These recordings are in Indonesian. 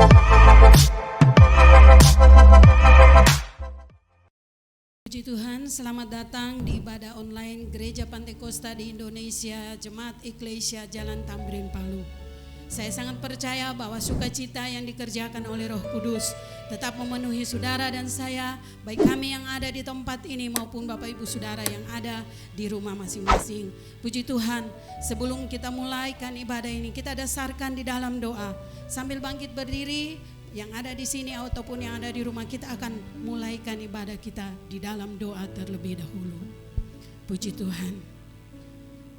Puji Tuhan, selamat datang di ibadah online Gereja Pantekosta di Indonesia, Jemaat Eklesia Jalan Tamrin Palu. Saya sangat percaya bahwa sukacita yang dikerjakan oleh Roh Kudus tetap memenuhi saudara dan saya, baik kami yang ada di tempat ini maupun Bapak Ibu Saudara yang ada di rumah masing-masing. Puji Tuhan, sebelum kita mulaikan ibadah ini, kita dasarkan di dalam doa. Sambil bangkit berdiri, yang ada di sini ataupun yang ada di rumah, kita akan mulaikan ibadah kita di dalam doa terlebih dahulu. Puji Tuhan.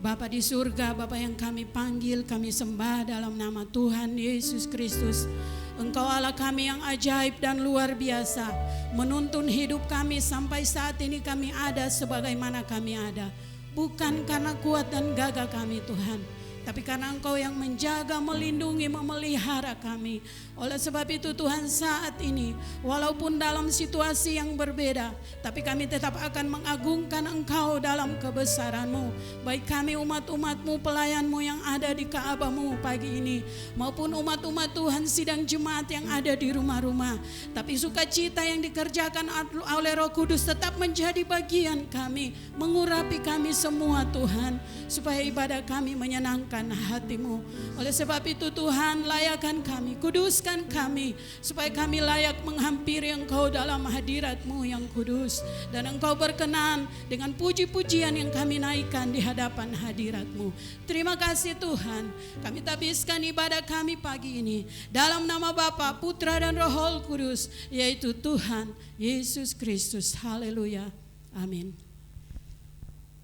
Bapa di surga, Bapa yang kami panggil, kami sembah dalam nama Tuhan Yesus Kristus. Engkau Allah kami yang ajaib dan luar biasa, menuntun hidup kami sampai saat ini kami ada sebagaimana kami ada. Bukan karena kuat dan gagah kami Tuhan, tapi karena Engkau yang menjaga, melindungi, memelihara kami. Oleh sebab itu Tuhan, saat ini walaupun dalam situasi yang berbeda, tapi kami tetap akan mengagungkan Engkau dalam kebesaran-Mu. Baik kami umat-umat-Mu, pelayan-Mu yang ada di Ka'bah-Mu pagi ini, maupun umat-umat Tuhan sidang jemaat yang ada di rumah-rumah. Tapi sukacita yang dikerjakan oleh Roh Kudus tetap menjadi bagian kami, mengurapi kami semua Tuhan, supaya ibadah kami menyenangkan hati-Mu. Oleh sebab itu Tuhan, layakan kami, kuduskan kami, supaya kami layak menghampiri Engkau dalam hadirat-Mu yang kudus, dan Engkau berkenan dengan puji-pujian yang kami naikkan di hadapan hadirat-Mu. Terima kasih Tuhan, kami tabiskan ibadah kami pagi ini dalam nama Bapa, Putra dan Roh Kudus, yaitu Tuhan Yesus Kristus. Haleluya, amin.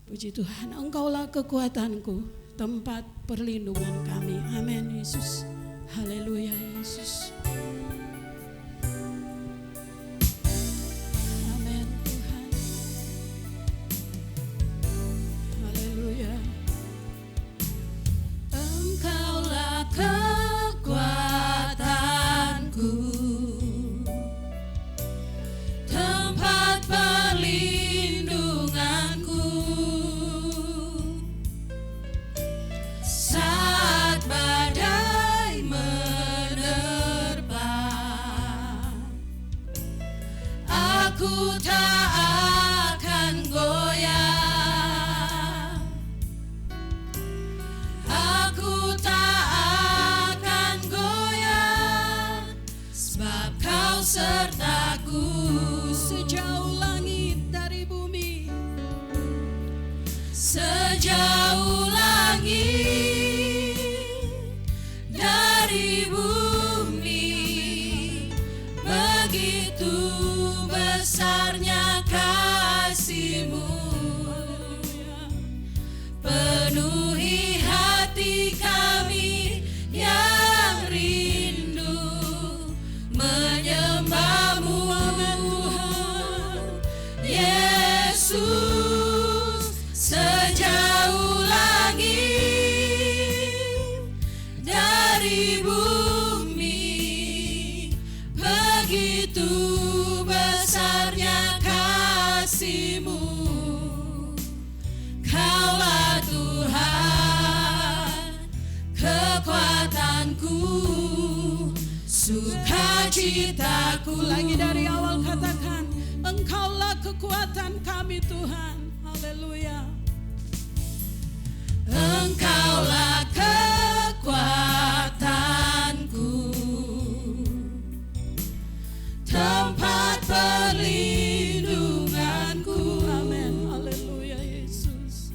Puji Tuhan, Engkaulah kekuatanku, tempat perlindungan kami. Amin Yesus. Haleluya Yesus. Amin Tuhan. Haleluya. Engkaulah kekuatanku, tempat perlindunganku. Saat badai menerpa, aku tak akan goyah. Aku tak akan goyah, sebab Kau sertaku. Sejauh langit dari bumi, sejauh langit dari bumi, begitu besarnya kasih-Mu. Penuhi hati kami yang rindu menyembah-Mu. Yesus, sejauh langit dari bumi, begitu besarnya kasih-Mu. Kaulah Tuhan, kekuatanku, sukacitaku. Lagi dari awal katakan, Engkaulah kekuatan kami Tuhan. Haleluya. Engkaulah kekuatanku, tempat perlindunganku. Amin. Haleluya Yesus.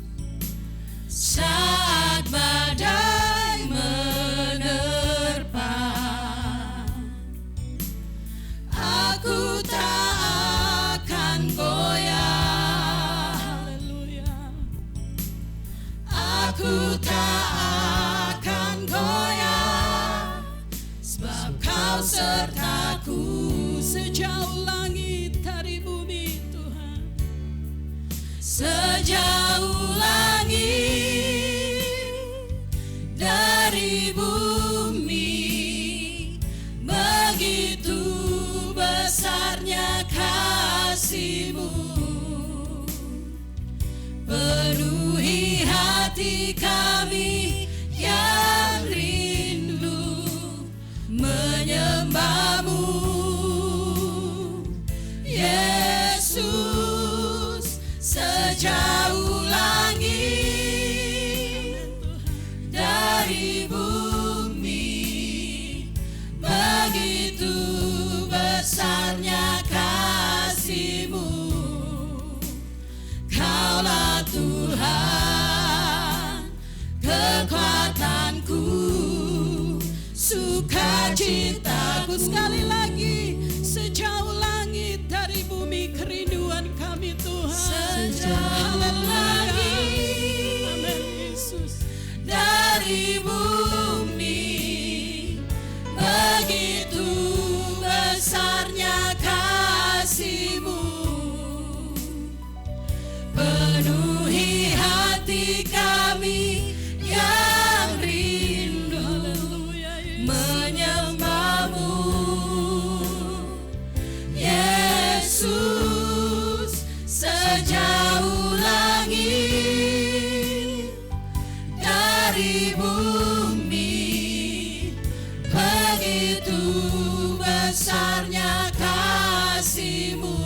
Saat badai menerpa, aku tak akan goyah. Haleluya. Aku tak akan goyah, sebab Kau sertaku. Sejauh langit dari bumi Tuhan, sejauh langit dari bumi, begitu besarnya kasih-Mu. Penuhi hati kami yang rindu menyembah sukacitaku. Sekali lagi, sejauh langit dari bumi kerinduan kami Tuhan. Sejauh langit, amin Yesus, dari bumi, begitu besarnya kasih-Mu, penuhi hati kami yang rindu menyembah-Mu. Yesus, sejauh langit dari bumi, begitu besarnya kasih-Mu.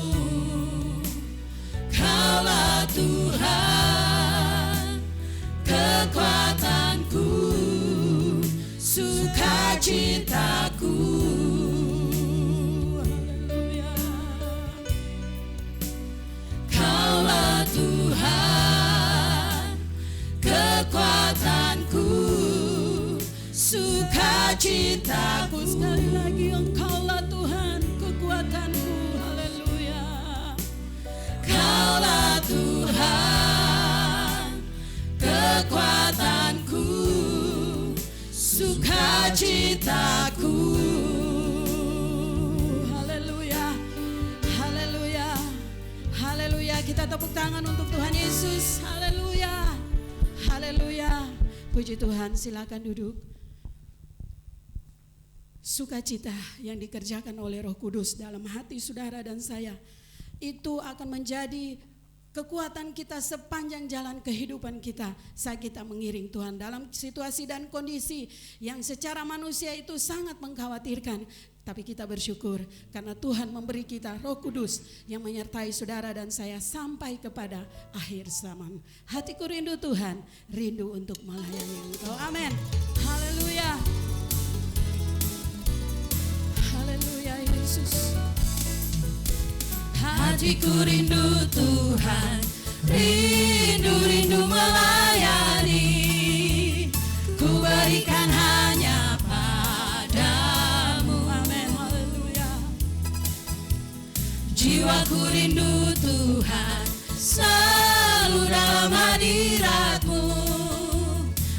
Kaulah Tuhan, kekuatanku, sukacitaku. Kaulah Tuhan, kekuatanku, sukacitaku. sekali lagi, Engkaulah Tuhan, kekuatanku. Haleluya. Kaulah Tuhan, kekuatanku, sukacitaku. Haleluya. Haleluya. Haleluya. Kita tepuk tangan untuk Tuhan Yesus. Haleluya. Haleluya. Puji Tuhan, silakan duduk. Sukacita yang dikerjakan oleh Roh Kudus dalam hati saudara dan saya, itu akan menjadi kekuatan kita sepanjang jalan kehidupan kita saat kita mengiring Tuhan dalam situasi dan kondisi yang secara manusia itu sangat mengkhawatirkan. Tapi kita bersyukur karena Tuhan memberi kita Roh Kudus yang menyertai saudara dan saya sampai kepada akhir zaman. Hatiku rindu Tuhan, rindu untuk melayani Engkau. Amin. Haleluya. Haleluya Yesus. Hatiku rindu Tuhan, rindu melayani. Ku berikan hanya padamu. Amin. Haleluya. Jiwaku rindu Tuhan, selalu dalam hadirat-Mu,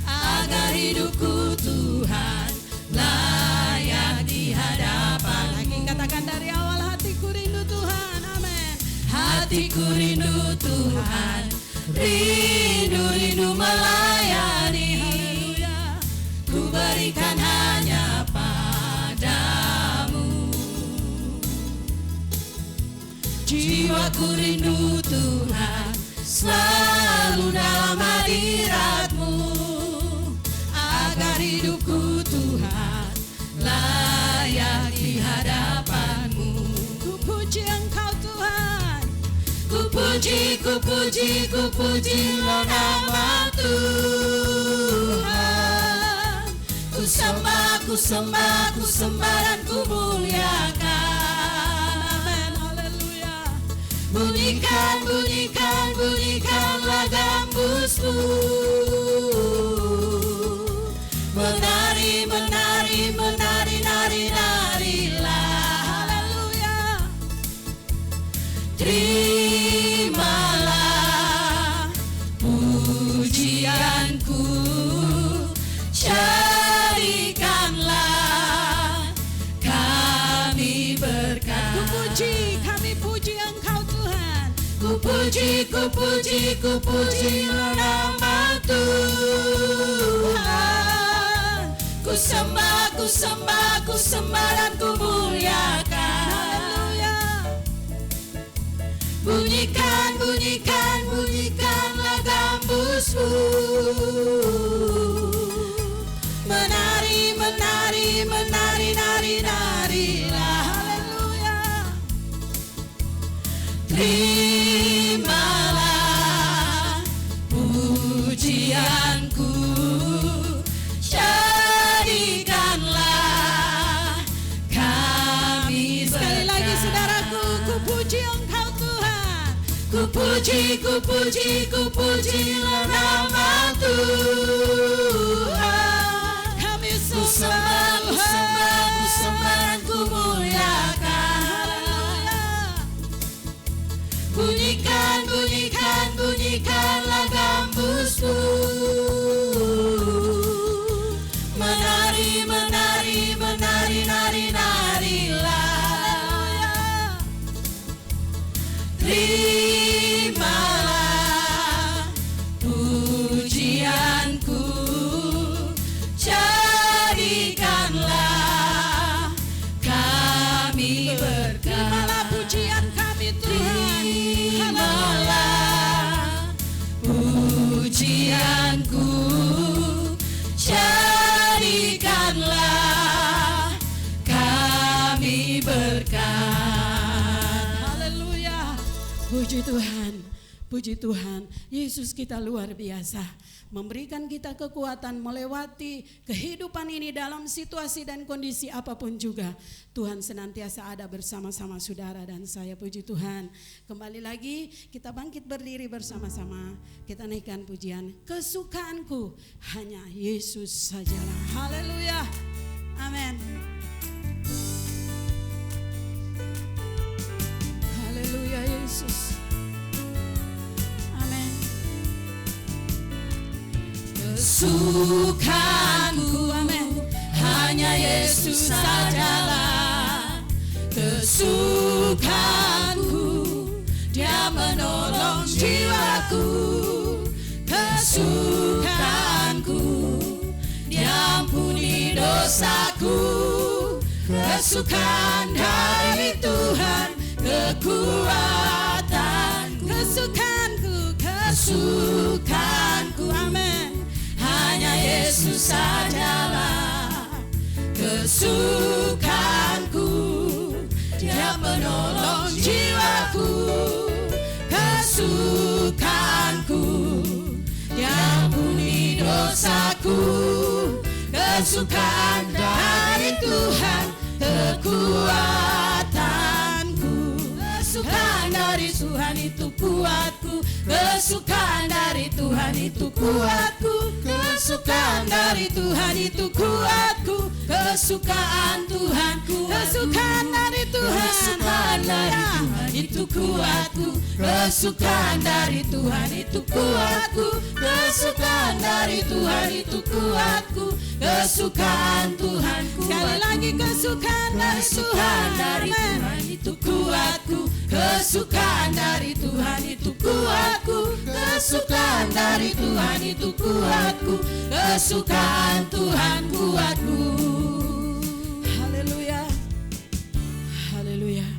agar hidupku Tuhan layak di hadapan. Lagi katakan dari awal, hatiku rindu Tuhan. Amin. Hatiku rindu Tuhan, rindu melayani. Haleluya. Ku berikan hanya padamu. Jiwaku rindu Tuhan, selalu dalam hadirat-Mu, agar hidupku Tuhan layak di hadapan-Mu. Ku puji Engkau Tuhan. Ku puji nama Tuhan. Ku sembah dan ku muliakan. Amin. Haleluya. Bunyikanlah gambusmu. Narilah. Haleluya. Terimalah pujianku, jadikanlah kami berkat. Kami puji Engkau Tuhan. Ku puji nama Tuhan. Ku sembah dan ku muliakan. Haleluya. Bunyikanlah gambusmu. Narilah. Haleluya. Terimalah pujianku, jadikanlah kami berkat. Sekali lagi saudaraku, ku puji Engkau Tuhan. Ku puji nama Tuhan. Kami Ku sembah Tuhanlah kami berkat. Haleluya. Puji Tuhan. Puji Tuhan, Yesus kita luar biasa, memberikan kita kekuatan melewati kehidupan ini dalam situasi dan kondisi apapun juga. Tuhan senantiasa ada bersama-sama saudara dan saya. Puji Tuhan. Kembali lagi kita bangkit berdiri bersama-sama. Kita naikkan pujian, kesukaanku hanya Yesus sajalah. Haleluya. Amin. Haleluya Yesus. Kesukaanku, amin, hanya Yesus sajalah. Kesukaanku, Dia menolong jiwaku. Kesukaanku, Dia ampuni dosaku. Kesukaan dari Tuhan, kekuatanku. Kesukaanku, amin, hanya Yesus sajalah. Kesukaanku, Dia menolong jiwaku. Kesukaanku, Dia ampuni dosaku. Kesukaan dari Tuhan, kekuatanku. Kesukaan dari Tuhan itu kuatku. Kesukaan dari Tuhan itu kuatku. Kesukaan dari Tuhan itu kuatku. Kesukaan Tuhanku, kesukaan dari Tuhan. Kesukaan dari Tuhan itu kuatku. Kesukaan dari Tuhan itu kuatku. Kesukaan dari Tuhan itu kuatku. Kesukaan Tuhanku. Sekali lagi, kesukaan dari Tuhan itu kuatku. Kesukaan dari Tuhan itu kuatku. Kesukaan dari Tuhan itu kuatku. Kesukaan Tuhan kuatku. Haleluya. Haleluya.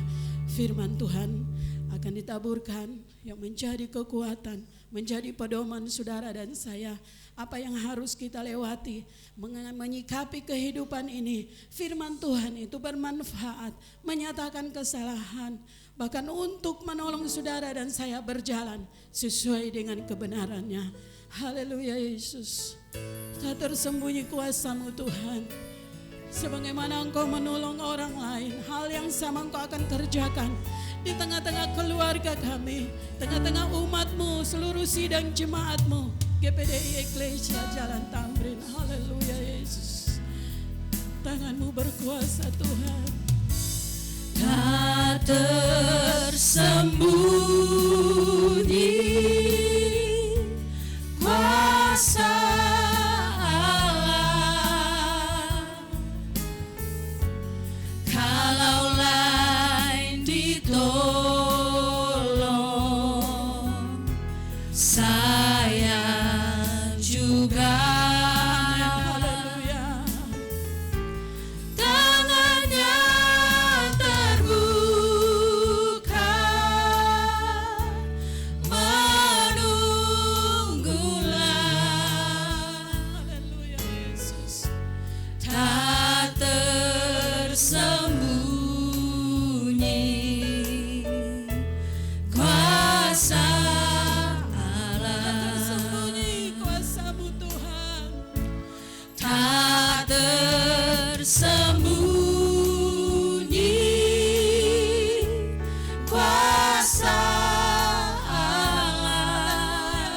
Firman Tuhan akan ditaburkan yang menjadi kekuatan, menjadi pedoman saudara dan saya. Apa yang harus kita lewati menyikapi kehidupan ini. Firman Tuhan itu bermanfaat, menyatakan kesalahan, bahkan untuk menolong saudara dan saya berjalan sesuai dengan kebenarannya. Haleluya Yesus. Tak tersembunyi kuasa-Mu Tuhan. Sebagaimana Engkau menolong orang lain, hal yang sama Engkau akan kerjakan di tengah-tengah keluarga kami, tengah-tengah umat-Mu, seluruh sidang jemaat-Mu, GPDI Eklesia Jalan Tamrin. Haleluya Yesus. Tangan-Mu berkuasa Tuhan. Tak tersembunyi kuasa Allah, kalau lain ditolong, saya juga. Haleluya. Tangannya terbuka, menunggulah. Haleluya Yesus. Tak tersembunyi kuasa Allah. Tersembunyi kuasa-Mu Tuhan. Tak tersembunyi kuasa Allah,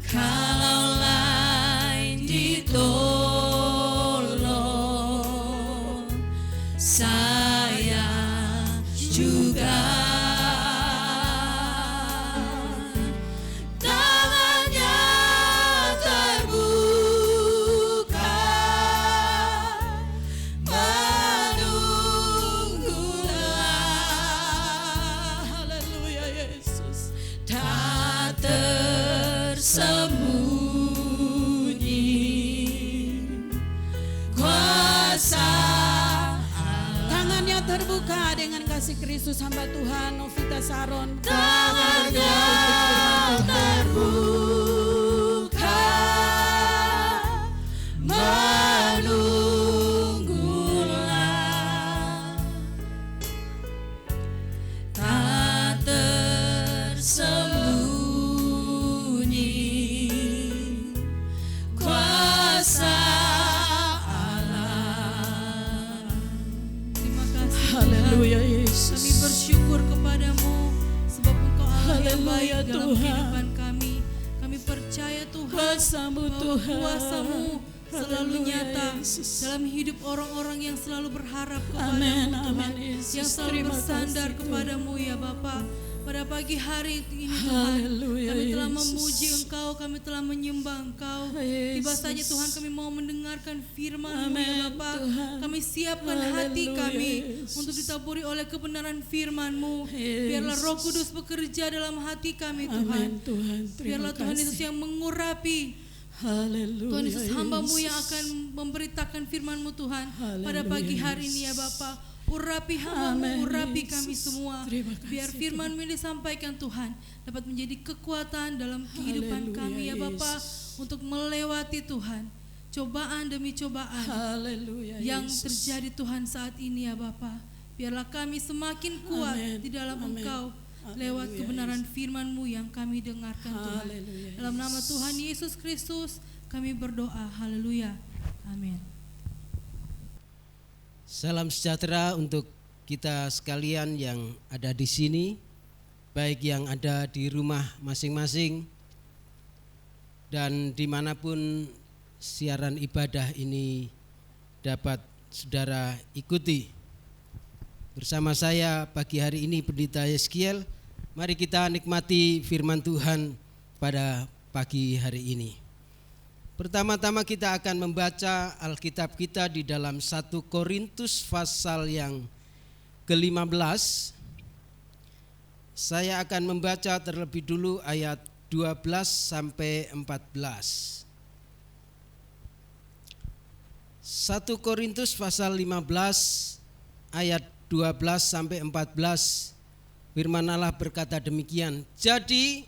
kalau lain ditolong, saya juga. Tangannya terbuka, menunggulah. Haleluya Yesus. Tak tersembunyi kuasa Allah. Tangannya terbuka dengan kasih Kristus hamba Tuhan Novita Saron. Tangannya terbuka, dalam Tuhan. kehidupan kami. Kami percaya Tuhan Kuasa-Mu bahwa Tuhan. kuasa-Mu selalu Haleluya, nyata Yesus. dalam hidup orang-orang yang selalu berharap Amin, kepadamu Tuhan, amin, Yesus. yang selalu Terima bersandar kasih, kepadamu ya Bapa. Pada pagi hari ini Tuhan, Haleluya, kami telah Yesus. memuji Engkau, kami telah menyembah Engkau. Yesus. Tiba saja Tuhan, kami mau mendengarkan firman-Mu Amin, ya Bapa. Tuhan. Kami siapkan hati Haleluya, kami Yesus. untuk ditaburi oleh kebenaran firman-Mu. Yesus. Biarlah Roh Kudus bekerja dalam hati kami Tuhan. Amin, Tuhan. Terima Biarlah Tuhan Yesus kasih. yang mengurapi. Haleluya, Tuhan Yesus, hamba-Mu yang Yesus. akan memberitakan firman-Mu Tuhan pada Haleluya, pagi hari ini ya Bapa. Urapi hamba-Mu, Amin, urapi Yesus. kami semua. Terima kasih, Biar firman-Mu yang disampaikan Tuhan dapat menjadi kekuatan dalam kehidupan Haleluya, kami ya Bapa, Yesus. untuk melewati Tuhan cobaan demi cobaan Haleluya, yang Yesus. terjadi Tuhan saat ini ya Bapa. Biarlah kami semakin kuat Amin, di dalam amin. Engkau Haleluya, lewat kebenaran firman-Mu yang kami dengarkan Tuhan. Haleluya, Dalam nama Yesus. Tuhan Yesus Kristus kami berdoa. Haleluya. Amin. Salam sejahtera untuk kita sekalian yang ada di sini, baik yang ada di rumah masing-masing dan dimanapun siaran ibadah ini dapat saudara ikuti. Bersama saya pagi hari ini Pendeta Yeskiel, mari kita nikmati firman Tuhan pada pagi hari ini. Pertama-tama kita akan membaca Alkitab kita di dalam 1 Korintus pasal yang ke-15. Saya akan membaca terlebih dulu ayat 12 sampai 14. 1 Korintus pasal 15 ayat 12 sampai 14. Firman Allah berkata demikian. Jadi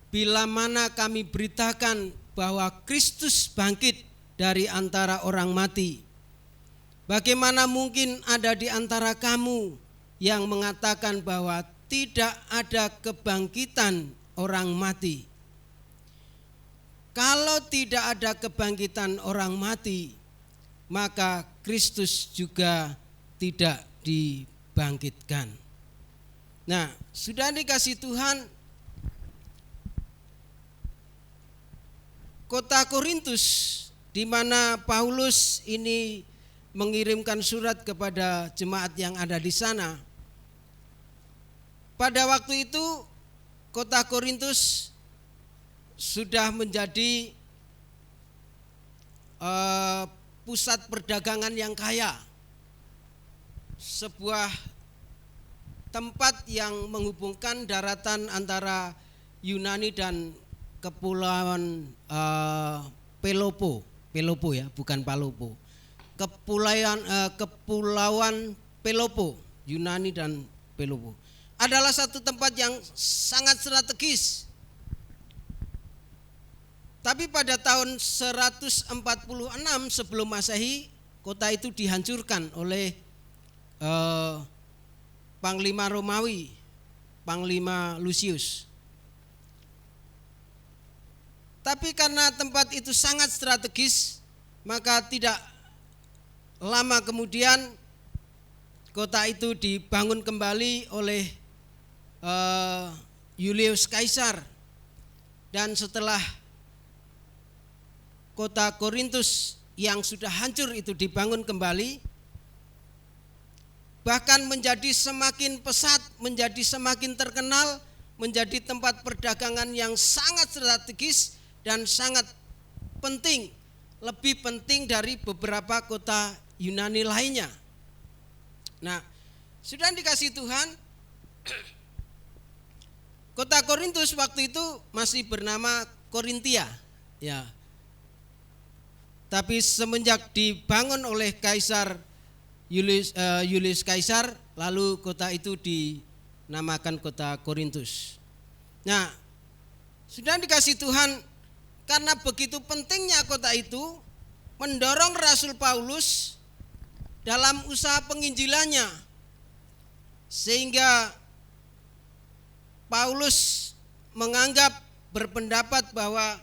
bila mana kami beritakan bahwa Kristus bangkit dari antara orang mati, bagaimana mungkin ada di antara kamu yang mengatakan bahwa tidak ada kebangkitan orang mati? Kalau tidak ada kebangkitan orang mati, maka Kristus juga tidak dibangkitkan. Nah, sudah dikasih Tuhan, kota Korintus di mana Paulus ini mengirimkan surat kepada jemaat yang ada di sana. Pada waktu itu kota Korintus sudah menjadi pusat perdagangan yang kaya, sebuah tempat yang menghubungkan daratan antara Yunani dan kepulauan Pelopo ya, bukan Palopo. Kepulauan Pelopo, Yunani dan Pelopo adalah satu tempat yang sangat strategis. Tapi pada tahun 146 sebelum Masehi, kota itu dihancurkan oleh Panglima Romawi, Panglima Lucius. Tapi karena tempat itu sangat strategis, maka tidak lama kemudian kota itu dibangun kembali oleh Julius Kaisar. Dan setelah kota Korintus yang sudah hancur itu dibangun kembali, bahkan menjadi semakin pesat, menjadi semakin terkenal, menjadi tempat perdagangan yang sangat strategis dan sangat penting, lebih penting dari beberapa kota Yunani lainnya. Nah, sudah dikasih Tuhan, kota Korintus waktu itu masih bernama Korintia, ya. Tapi semenjak dibangun oleh Kaisar Julius Kaisar, lalu kota itu dinamakan kota Korintus. Nah, sudah dikasih Tuhan, karena begitu pentingnya kota itu, mendorong Rasul Paulus dalam usaha penginjilannya, sehingga Paulus menganggap, berpendapat bahwa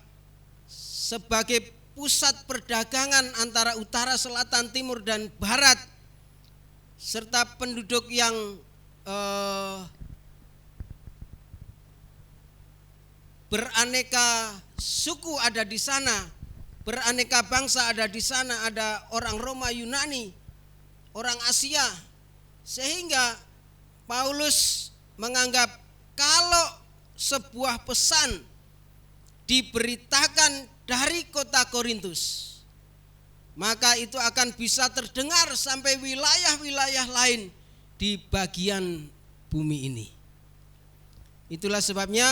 sebagai pusat perdagangan antara utara, selatan, timur, dan barat, serta penduduk yang beraneka suku ada di sana, beraneka bangsa ada di sana, ada orang Roma, Yunani, orang Asia. Sehingga Paulus menganggap kalau sebuah pesan diberitakan dari kota Korintus, maka itu akan bisa terdengar sampai wilayah-wilayah lain di bagian bumi ini. Itulah sebabnya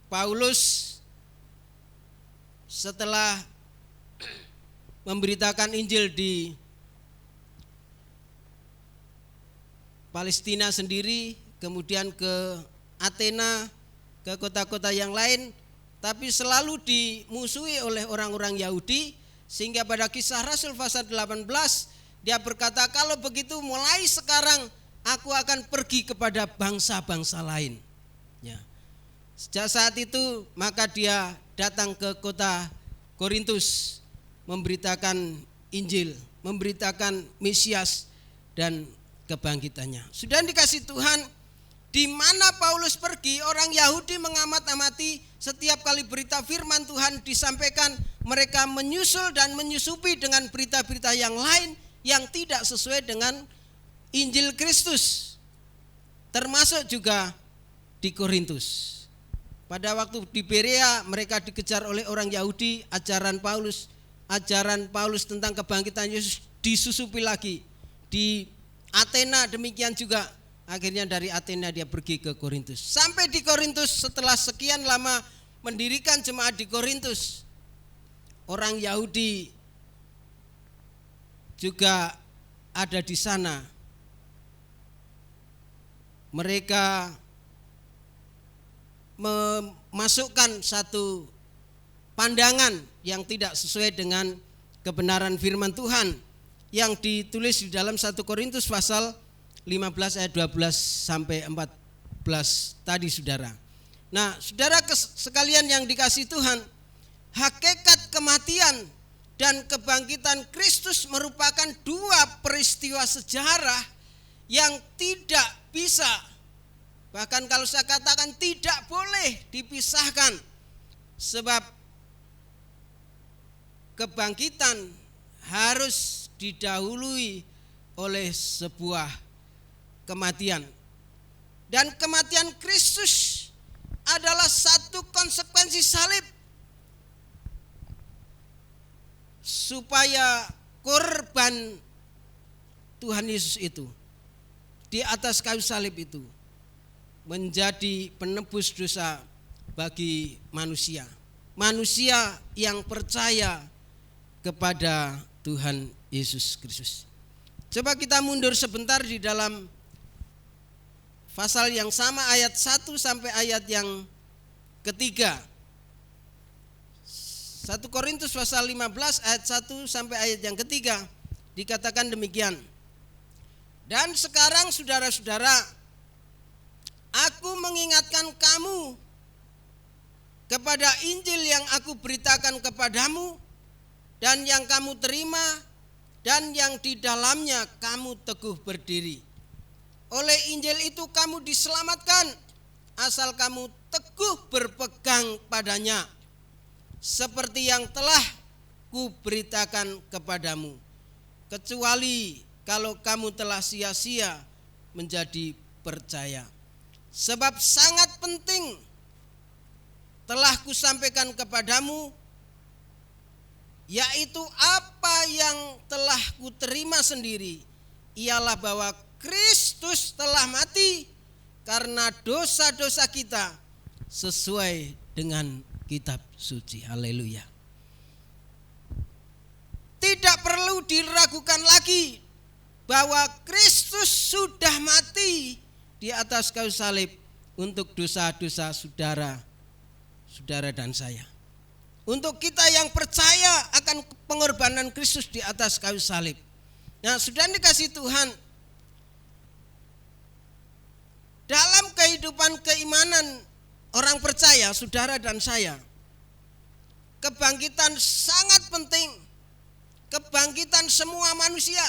Paulus setelah memberitakan Injil di Palestina sendiri, kemudian ke Athena, ke kota-kota yang lain, tapi selalu dimusuhi oleh orang-orang Yahudi, sehingga pada Kisah Rasul pasal 18 dia berkata, kalau begitu mulai sekarang aku akan pergi kepada bangsa-bangsa lain. Ya. Sejak saat itu maka dia datang ke kota Korintus memberitakan Injil, memberitakan Mesias dan kebangkitannya. Sudah dikasih Tuhan, di mana Paulus pergi, orang Yahudi mengamat-amati setiap kali berita firman Tuhan disampaikan, mereka menyusul dan menyusupi dengan berita-berita yang lain yang tidak sesuai dengan Injil Kristus. Termasuk juga di Korintus. Pada waktu di Berea mereka dikejar oleh orang Yahudi, ajaran Paulus tentang kebangkitan Yesus disusupi lagi. Di Athena demikian juga, akhirnya dari Athena dia pergi ke Korintus. Sampai di Korintus setelah sekian lama mendirikan jemaat di Korintus, orang Yahudi juga ada di sana. Mereka memasukkan satu pandangan yang tidak sesuai dengan kebenaran firman Tuhan yang ditulis di dalam 1 Korintus pasal 15 ayat 12 sampai 14 tadi saudara. Nah saudara sekalian yang dikasihi Tuhan, hakikat kematian dan kebangkitan Kristus merupakan dua peristiwa sejarah yang tidak bisa, bahkan kalau saya katakan tidak boleh dipisahkan. Sebab kebangkitan harus didahului oleh sebuah kematian. Dan kematian Kristus adalah satu konsekuensi salib, supaya korban Tuhan Yesus itu di atas kayu salib itu menjadi penebus dosa bagi manusia. Manusia yang percaya kepada Tuhan Yesus Kristus. Coba kita mundur sebentar di dalam pasal yang sama, ayat 1 sampai ayat yang ketiga. 1 Korintus pasal 15 ayat 1 sampai ayat yang ketiga dikatakan demikian. Dan sekarang saudara-saudara, aku mengingatkan kamu kepada Injil yang aku beritakan kepadamu dan yang kamu terima dan yang di dalamnya kamu teguh berdiri. Oleh Injil itu kamu diselamatkan asal kamu teguh berpegang padanya, seperti yang telah kuberitakan kepadamu, kecuali kalau kamu telah sia-sia menjadi percaya. Sebab sangat penting telah kusampaikan kepadamu, yaitu apa yang telah kuterima sendiri, ialah bahwa Kristus telah mati karena dosa-dosa kita sesuai dengan kitab suci. Haleluya. Tidak perlu diragukan lagi bahwa Kristus sudah mati di atas kayu salib untuk dosa-dosa saudara dan saya. Untuk kita yang percaya akan pengorbanan Kristus di atas kayu salib. Nah, sudah dikasih Tuhan, dalam kehidupan keimanan orang percaya, saudara dan saya, kebangkitan sangat penting. Kebangkitan semua manusia,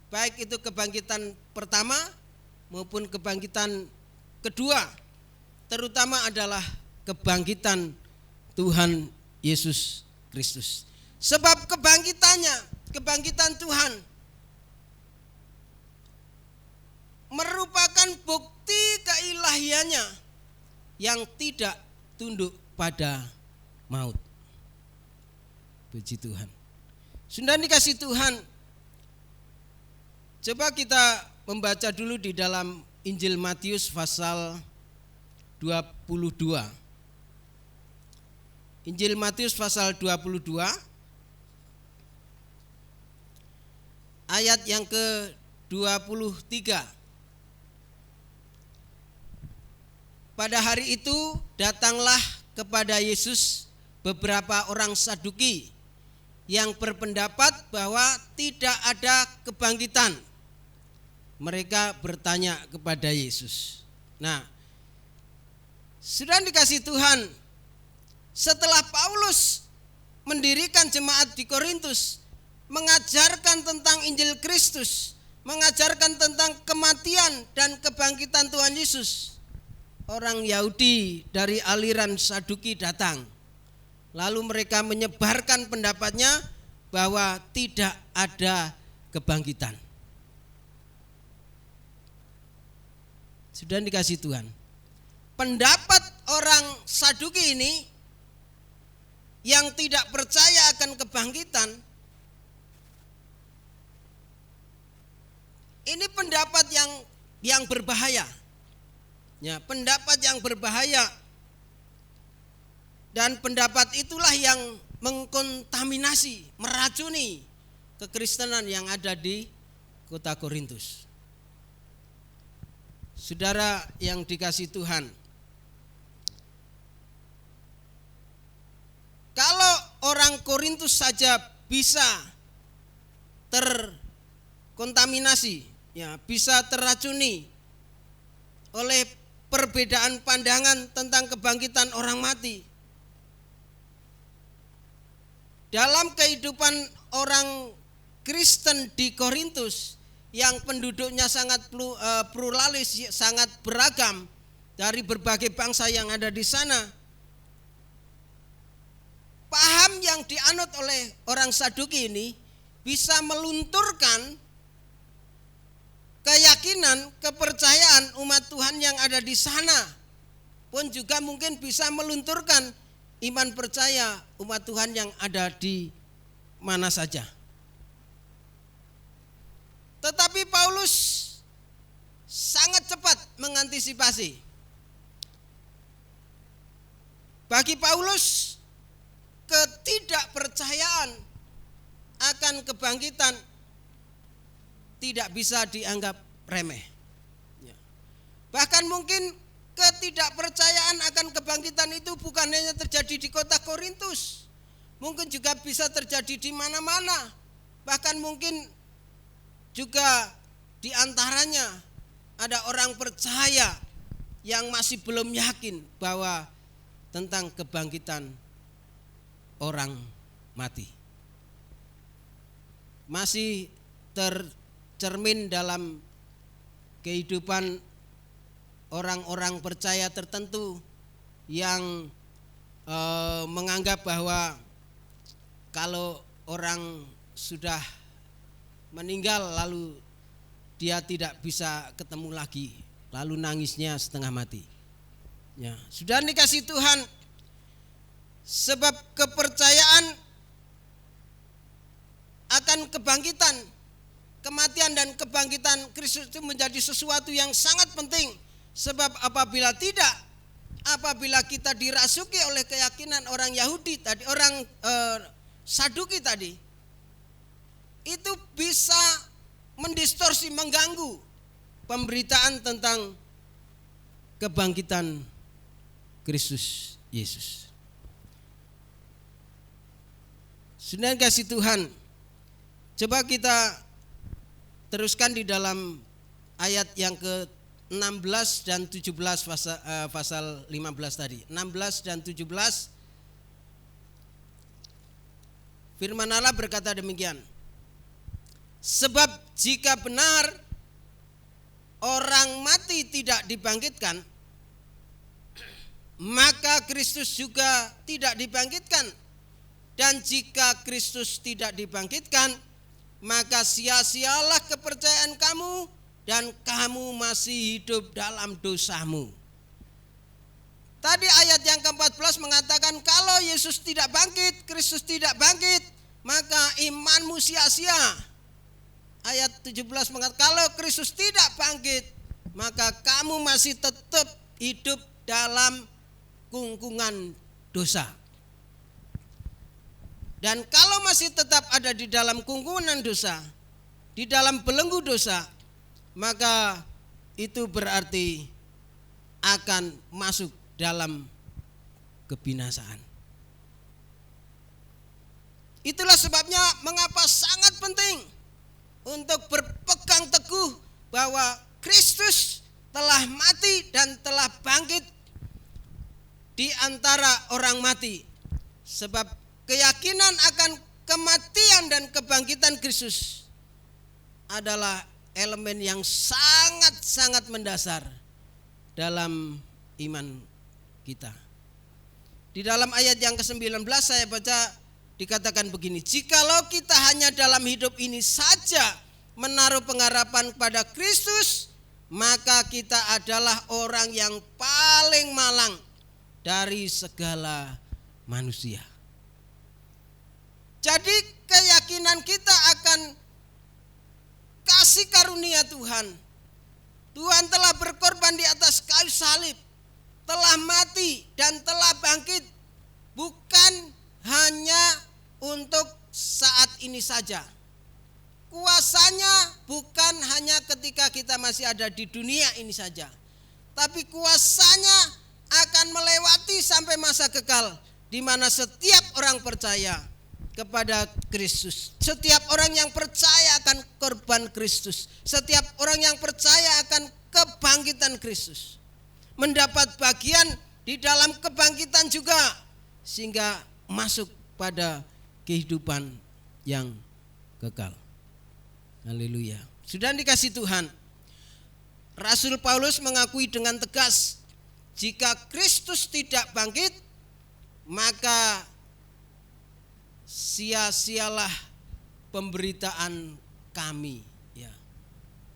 baik itu kebangkitan pertama maupun kebangkitan kedua. terutama adalah kebangkitan Tuhan Yesus Kristus. Sebab kebangkitan Tuhan merupakan bukti keilahiannya yang tidak tunduk pada maut. Puji Tuhan. Sudah dikasih Tuhan. Coba kita membaca dulu di dalam Injil Matius pasal 22. Injil Matius pasal 22 ayat yang ke-23. Pada hari itu datanglah kepada Yesus beberapa orang Saduki yang berpendapat bahwa tidak ada kebangkitan. Mereka bertanya kepada Yesus. Nah, sudah dikasih Tuhan, setelah Paulus mendirikan jemaat di Korintus, mengajarkan tentang Injil Kristus, mengajarkan tentang kematian dan kebangkitan Tuhan Yesus, orang Yahudi dari aliran Saduki datang. Lalu mereka menyebarkan pendapatnya bahwa tidak ada kebangkitan. Sudah dikasih Tuhan. Pendapat orang Saduki ini yang tidak percaya akan kebangkitan, ini pendapat yang berbahaya. Ya, pendapat yang berbahaya. Dan pendapat itulah yang mengkontaminasi, meracuni kekristenan yang ada di kota Korintus. Saudara yang dikasih Tuhan, kalau orang Korintus saja bisa terkontaminasi, ya, bisa terracuni oleh perbedaan pandangan tentang kebangkitan orang mati, dalam kehidupan orang Kristen di Korintus yang penduduknya sangat pluralis, sangat beragam dari berbagai bangsa yang ada di sana, paham yang dianut oleh orang Saduki ini bisa melunturkan keyakinan, kepercayaan umat Tuhan yang ada di sana, pun juga mungkin bisa melunturkan iman percaya umat Tuhan yang ada di mana saja. Tetapi Paulus sangat cepat mengantisipasi. Bagi Paulus, ketidakpercayaan akan kebangkitan tidak bisa dianggap remeh. Bahkan mungkin ketidakpercayaan akan kebangkitan itu bukan hanya terjadi di kota Korintus, mungkin juga bisa terjadi di mana-mana. Bahkan mungkin juga di antaranya ada orang percaya yang masih belum yakin bahwa tentang kebangkitan orang mati. Masih tercermin dalam kehidupan orang-orang percaya tertentu yang menganggap bahwa kalau orang sudah meninggal lalu dia tidak bisa ketemu lagi, lalu nangisnya setengah mati. Ya, sudah dikasih Tuhan, sebab kepercayaan akan kebangkitan, kematian dan kebangkitan Kristus itu menjadi sesuatu yang sangat penting. Sebab apabila kita dirasuki oleh keyakinan orang Yahudi tadi, orang Saduki tadi, itu bisa mendistorsi, mengganggu pemberitaan tentang kebangkitan Kristus Yesus. Sudah kasih Tuhan, coba kita teruskan di dalam ayat yang ke-16 dan 17 pasal 15 tadi. 16 dan 17 firman Allah berkata demikian. Sebab jika benar orang mati tidak dibangkitkan, maka Kristus juga tidak dibangkitkan. Dan jika Kristus tidak dibangkitkan, maka sia-sialah kepercayaan kamu dan kamu masih hidup dalam dosamu. Tadi ayat yang ke-14 mengatakan kalau Yesus tidak bangkit, Kristus tidak bangkit, maka imanmu sia-sia. Ayat 17 mengatakan kalau Kristus tidak bangkit, maka kamu masih tetap hidup dalam kungkungan dosa. Dan kalau masih tetap ada di dalam kungkungan dosa, di dalam belenggu dosa, maka itu berarti akan masuk dalam kebinasaan. Itulah sebabnya mengapa sangat penting untuk berpegang teguh bahwa Kristus telah mati dan telah bangkit di antara orang mati. Sebab keyakinan akan kematian dan kebangkitan Kristus adalah elemen yang sangat-sangat mendasar dalam iman kita. Di dalam ayat yang ke-19 saya baca dikatakan begini, jikalau kita hanya dalam hidup ini saja menaruh pengharapan pada Kristus, maka kita adalah orang yang paling malang dari segala manusia. Jadi keyakinan kita akan kasih karunia Tuhan. Tuhan telah berkorban di atas kayu salib, telah mati dan telah bangkit, bukan hanya untuk saat ini saja. Kuasanya bukan hanya ketika kita masih ada di dunia ini saja, tapi kuasanya akan melewati sampai masa kekal, di mana setiap orang percaya kepada Kristus, setiap orang yang percaya akan korban Kristus, setiap orang yang percaya akan kebangkitan Kristus, mendapat bagian di dalam kebangkitan juga, sehingga masuk pada kehidupan yang kekal. Haleluya. Sudah dikasih Tuhan, Rasul Paulus mengakui dengan tegas, jika Kristus tidak bangkit, maka sia-sialah pemberitaan kami. Ya.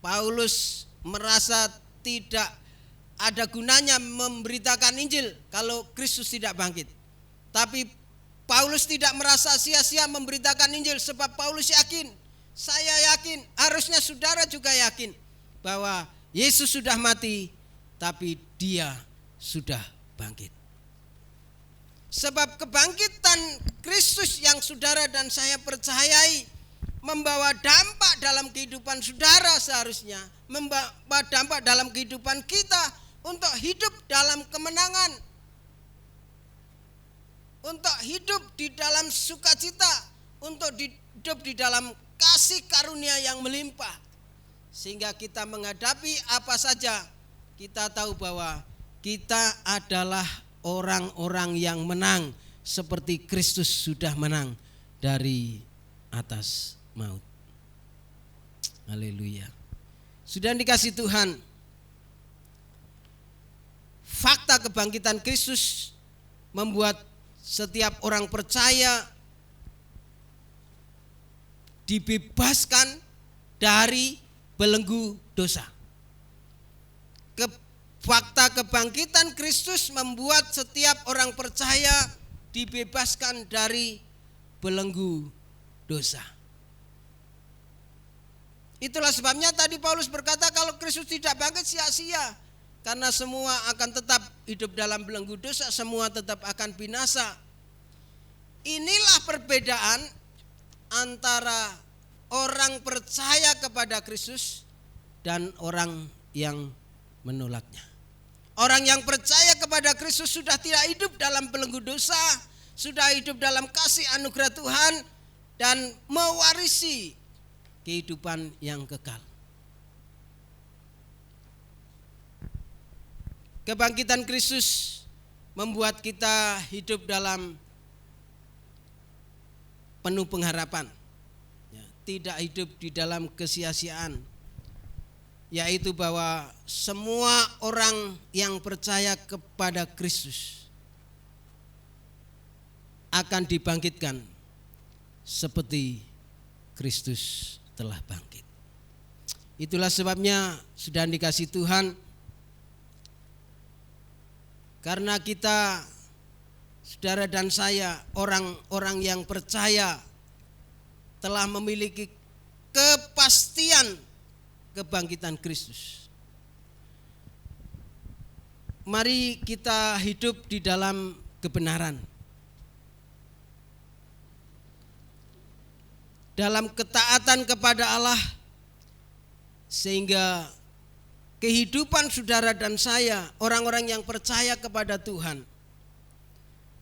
Paulus merasa tidak ada gunanya memberitakan Injil kalau Kristus tidak bangkit. Tapi Paulus tidak merasa sia-sia memberitakan Injil, sebab Paulus yakin, saya yakin, harusnya saudara juga yakin bahwa Yesus sudah mati, tapi Dia sudah bangkit. Sebab kebangkitan Kristus yang saudara dan saya percayai membawa dampak dalam kehidupan saudara, seharusnya membawa dampak dalam kehidupan kita untuk hidup dalam kemenangan, untuk hidup di dalam sukacita, untuk hidup di dalam kasih karunia yang melimpah, sehingga kita menghadapi apa saja kita tahu bahwa kita adalah orang-orang yang menang, seperti Kristus sudah menang dari atas maut. Haleluya. Sudah dikasih Tuhan, fakta kebangkitan Kristus membuat setiap orang percaya dibebaskan dari belenggu dosa. Fakta kebangkitan Kristus membuat setiap orang percaya dibebaskan dari belenggu dosa. Itulah sebabnya tadi Paulus berkata kalau Kristus tidak bangkit sia-sia, karena semua akan tetap hidup dalam belenggu dosa, semua tetap akan binasa. Inilah perbedaan antara orang percaya kepada Kristus dan orang yang menolaknya. Orang yang percaya kepada Kristus sudah tidak hidup dalam belenggu dosa, sudah hidup dalam kasih anugerah Tuhan dan mewarisi kehidupan yang kekal. Kebangkitan Kristus membuat kita hidup dalam penuh pengharapan, tidak hidup di dalam kesia-siaan. yaitu bahwa semua orang yang percaya kepada Kristus akan dibangkitkan seperti Kristus telah bangkit. Itulah sebabnya sudah dikasih Tuhan, karena kita, saudara dan saya, orang-orang yang percaya telah memiliki kepastian kebangkitan Kristus. Mari kita hidup di dalam kebenaran, dalam ketaatan kepada Allah, sehingga kehidupan saudara dan saya, orang-orang yang percaya kepada Tuhan,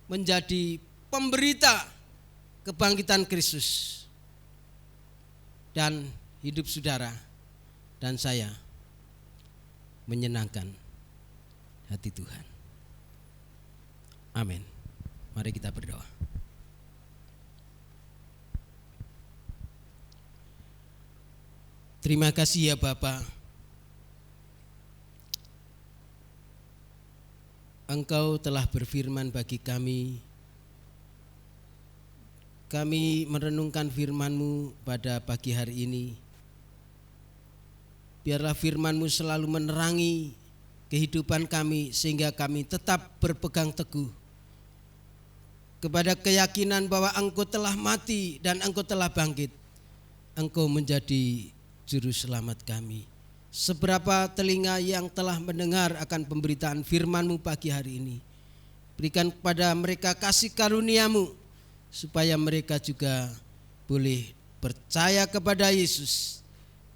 menjadi pemberita kebangkitan Kristus. Dan hidup saudara dan saya menyenangkan hati Tuhan. Amin. Mari kita berdoa. Terima kasih ya Bapa, Engkau telah berfirman bagi kami. Kami merenungkan firman-Mu pada pagi hari ini. Biarlah firman-Mu selalu menerangi kehidupan kami, sehingga kami tetap berpegang teguh kepada keyakinan bahwa Engkau telah mati dan Engkau telah bangkit. Engkau menjadi juru selamat kami. Seberapa telinga yang telah mendengar akan pemberitaan firman-Mu pagi hari ini, berikan kepada mereka kasih karunia-Mu, supaya mereka juga boleh percaya kepada Yesus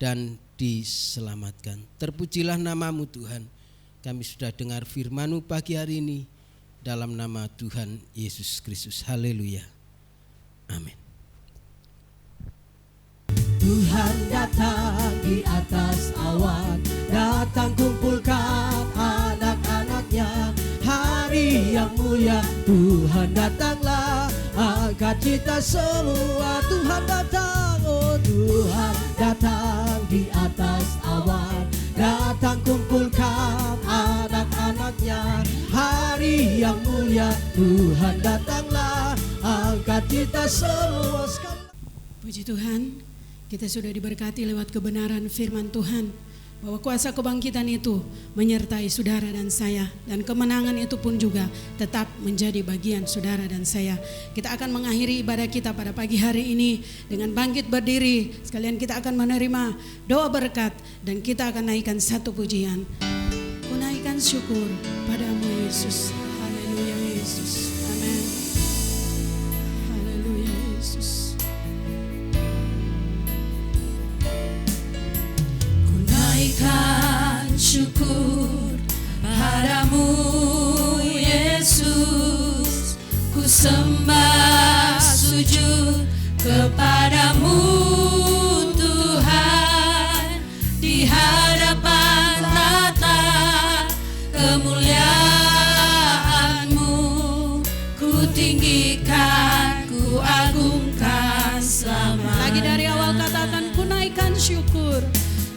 dan diselamatkan. Terpujilah nama-Mu Tuhan. Kami sudah dengar firman-Mu pagi hari ini, dalam nama Tuhan Yesus Kristus. Haleluya. Amin. Tuhan datang di atas awan, datang kumpulkan anak-anaknya. Hari yang mulia Tuhan datanglah, angkat kita semua. Tuhan datang, oh Tuhan datang di atas awan, datang kumpulkan anak-anaknya. Hari yang mulia Tuhan datanglah, angkat kita semua. Puji Tuhan, kita sudah diberkati lewat kebenaran firman Tuhan, bahwa kuasa kebangkitan itu menyertai saudara dan saya, dan kemenangan itu pun juga tetap menjadi bagian saudara dan saya. Kita akan mengakhiri ibadah kita pada pagi hari ini dengan bangkit berdiri. Sekalian kita akan menerima doa berkat, dan kita akan naikkan satu pujian. Ku naikkan syukur padamu Yesus. Haleluya Yesus. Amin. Haleluya Yesus. Naikkan syukur padamu Yesus, ku sembah sujud kepadamu Tuhan, di hadapan tata kemuliaan-Mu, ku tinggikan, ku agungkan selamanya. Lagi dari awal katakan, ku naikkan syukur.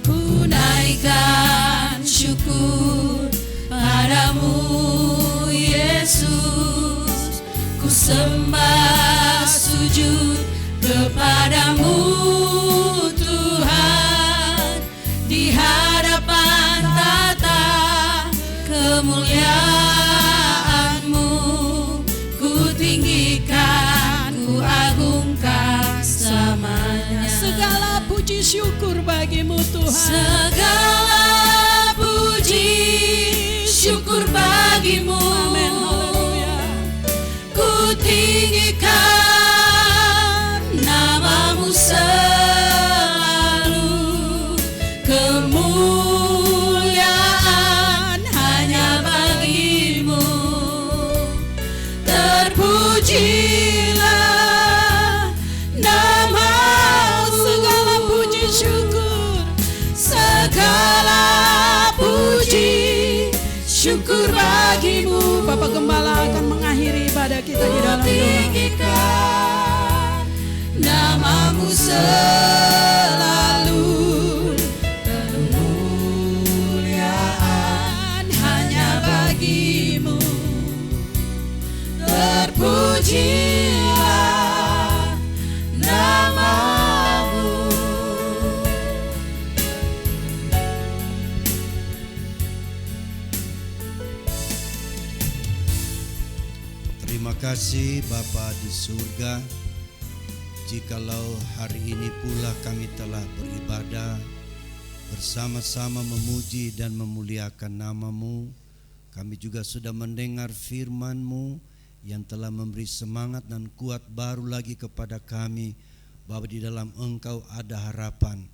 Ku naikkan syukur padamu Yesus, ku sembah sujud kepadamu Tuhan, di hadapan tata kemuliaan-Mu, ku tinggikan, ku agungkan selamanya. Segala puji syukur bagimu Tuhan. Segala puji syukur bagimu. Amin, haleluya. Ku tinggikan nama-Mu selalu, kemuliaan hanya bagi-Mu. Terpujilah nama-Mu. Segala puji syukur. Segala puji syukur bagi-Mu. Bapak Gembala akan mengakhiri ibadah kita di dalam doa. Tinggikan nama-Mu selalu, kemuliaan kasih Bapa di surga, jikalau hari ini pula kami telah beribadah bersama-sama memuji dan memuliakan nama-Mu. Kami juga sudah mendengar firman-Mu yang telah memberi semangat dan kuat baru lagi kepada kami, bahwa di dalam Engkau ada harapan.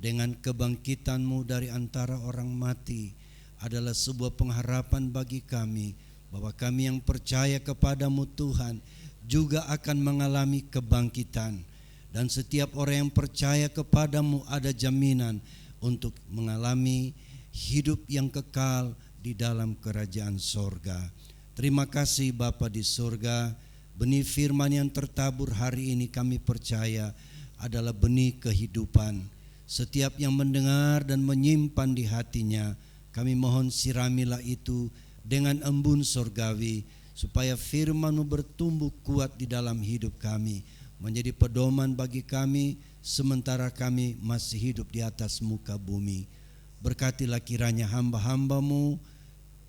Dengan kebangkitan-Mu dari antara orang mati adalah sebuah pengharapan bagi kami, bahwa kami yang percaya kepadamu Tuhan juga akan mengalami kebangkitan. Dan setiap orang yang percaya kepadamu ada jaminan untuk mengalami hidup yang kekal di dalam kerajaan sorga. Terima kasih Bapa di sorga, benih firman yang tertabur hari ini kami percaya adalah benih kehidupan. Setiap yang mendengar dan menyimpan di hatinya, kami mohon siramilah itu dengan embun sorgawi, supaya firman-Mu bertumbuh kuat di dalam hidup kami, menjadi pedoman bagi kami sementara kami masih hidup di atas muka bumi. Berkatilah kiranya hamba-hamba-Mu,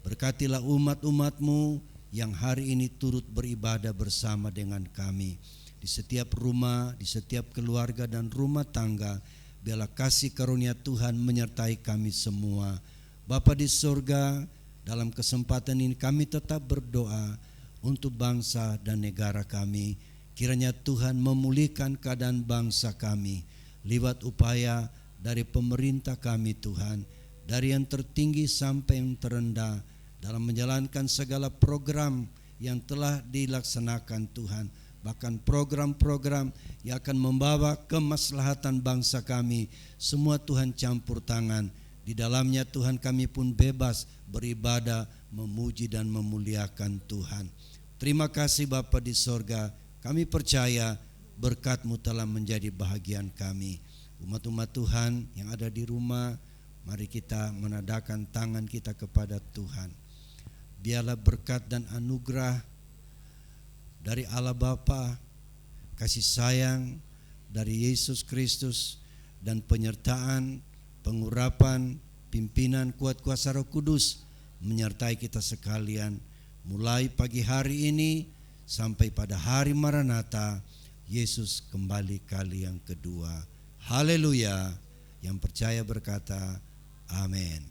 berkatilah umat-umat-Mu yang hari ini turut beribadah bersama dengan kami. Di setiap rumah, di setiap keluarga dan rumah tangga, biarlah kasih karunia Tuhan menyertai kami semua. Bapa di surga, dalam kesempatan ini kami tetap berdoa untuk bangsa dan negara kami. Kiranya Tuhan memulihkan keadaan bangsa kami lewat upaya dari pemerintah kami Tuhan, dari yang tertinggi sampai yang terendah, dalam menjalankan segala program yang telah dilaksanakan Tuhan. Bahkan program-program yang akan membawa kemaslahatan bangsa kami, semua Tuhan campur tangan. Di dalamnya Tuhan kami pun bebas beribadah, memuji dan memuliakan Tuhan. Terima kasih Bapa di sorga, kami percaya berkat-Mu telah menjadi bahagian kami. Umat-umat Tuhan yang ada di rumah, mari kita menadahkan tangan kita kepada Tuhan. Biarlah berkat dan anugerah dari Allah Bapa, kasih sayang dari Yesus Kristus, dan penyertaan, pengurapan, pimpinan kuat kuasa Roh Kudus menyertai kita sekalian, mulai pagi hari ini sampai pada hari Maranatha, Yesus kembali kali yang kedua. Haleluya. Yang percaya berkata, amin.